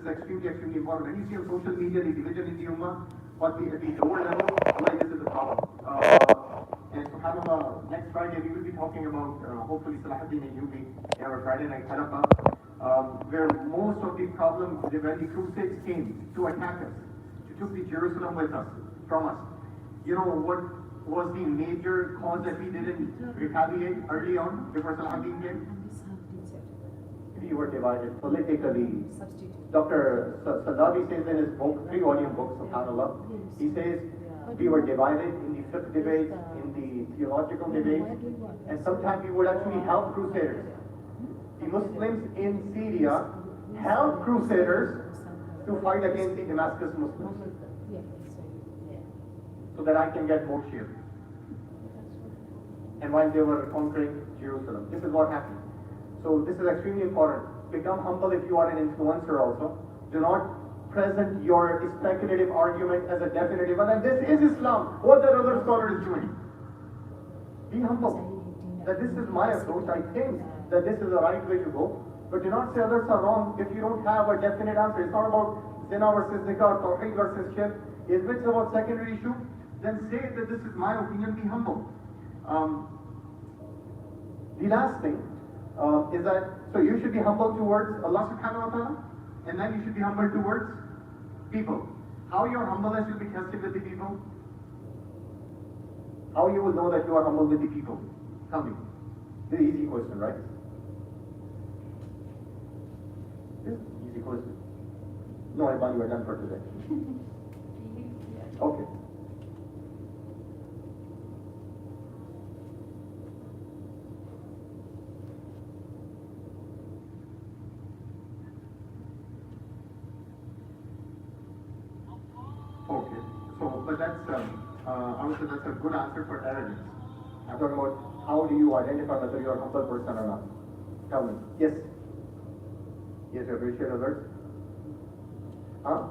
is extremely, extremely important. And you see on social media, the division in the Ummah, but at the lower level, like this is the problem. And subhanAllah, next Friday we will be talking about, hopefully Salahuddin and Yubi, in our Friday night Khatirah, where most of the problems, when the Crusades came to attack us, to took the Jerusalem with us, from us. You know what was the major cause that we didn't retaliate early on before Salahuddin came? We were divided politically. Dr. Sadavi says in his book, 3-volume book, subhanAllah, he says we were divided in the fiqh debate, in the theological debate, and sometimes we would actually help crusaders. The Muslims in Syria helped crusaders to fight against the Damascus Muslims, so that I can get more share. And while they were conquering Jerusalem, this is what happened. So this is extremely important. Become humble if you are an influencer also. Do not present your speculative argument as a definitive one. And this is Islam. What the other scholar is doing. Be humble. That this is my approach. I think that this is the right way to go. But do not say others are wrong if you don't have a definite answer. It's not about zina versus nikah, tawheed versus shirk. If it's about secondary issue, then say that this is my opinion. Be humble. The last thing is that, so you should be humble towards Allah subhanahu wa ta'ala, and then you should be humble towards people. How your humbleness will be tested with the people? How you will know that you are humble with the people? Tell me. This is an easy question, right? This is an easy question. No, Iman, you are done for today. Okay. Okay, so, but that's, I would say that's a good answer for arrogance. I'm talking about how do you identify whether you're a humble person or not? Tell me. Yes? Yes, you appreciate others? Huh?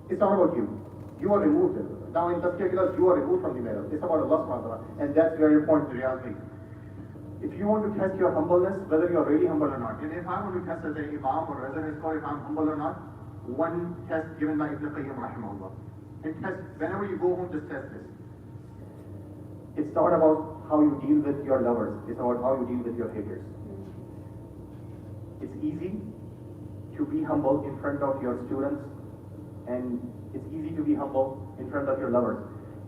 It's not about you. You are removed. Now in Tazkiyah class, you are removed from the mirror. It's about Allah subhanahu wa ta'ala. And that's where you point to reality. If you want to test your humbleness, whether you're really humble or not, and if I want to test as an imam or as an scholar if I'm humble or not, one test given by Ibn Qayyim rahimahullah. And test, whenever you go home, just test this. It's not about how you deal with your lovers. It's about how you deal with your haters. It's easy to be humble in front of your students, and it's easy to be humble in front of your lovers.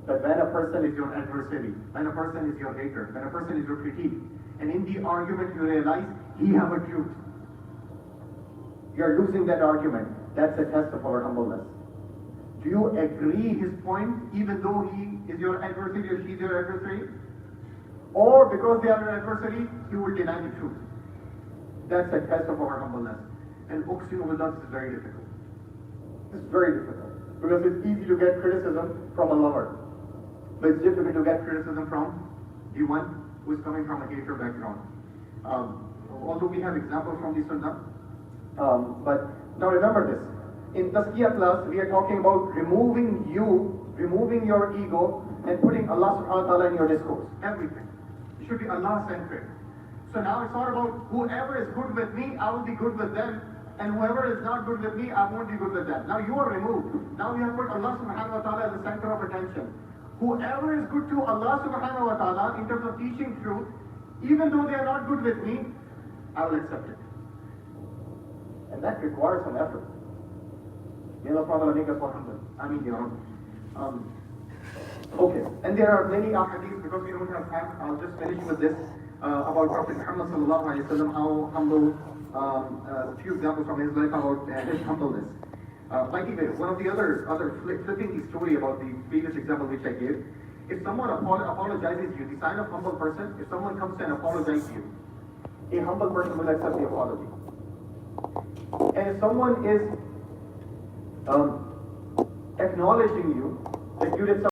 But when a person is your adversary, when a person is your hater, when a person is your critique, and in the argument you realize he have a truth, you're losing that argument. That's a test of our humbleness. Do you agree his point even though he is your adversary or she's your adversary? Or because they are your adversary, you will deny the truth. That's a test of our humbleness. And uqsimu billah, this is very difficult. It's very difficult. Because it's easy to get criticism from a lover. But it's difficult to get criticism from the one who is coming from a hater background. Although we have examples from the Sunnah. But now remember this. In Tazkiyah class, we are talking about removing your ego, and putting Allah subhanahu wa ta'ala in your discourse. Everything. It should be Allah-centric. So now it's not about whoever is good with me, I will be good with them, and whoever is not good with me, I won't be good with them. Now you are removed. Now we have put Allah subhanahu wa ta'ala as the center of attention. Whoever is good to Allah subhanahu wa ta'ala in terms of teaching truth, even though they are not good with me, I will accept it. And that requires some effort. May Allah subhanahu wa ta'ala make us more humble. I mean, okay, and there are many ahadith, because we don't have time, I'll just finish with this, about Prophet Muhammad sallallahu alayhi wa sallam, how humble, a few examples from his life about his humbleness. By the way, one of the other flipping the story about the previous example which I gave, if someone apologizes you, the sign of humble person, if someone comes and apologizes you, a humble person will accept the apology. And if someone is acknowledging you that you did something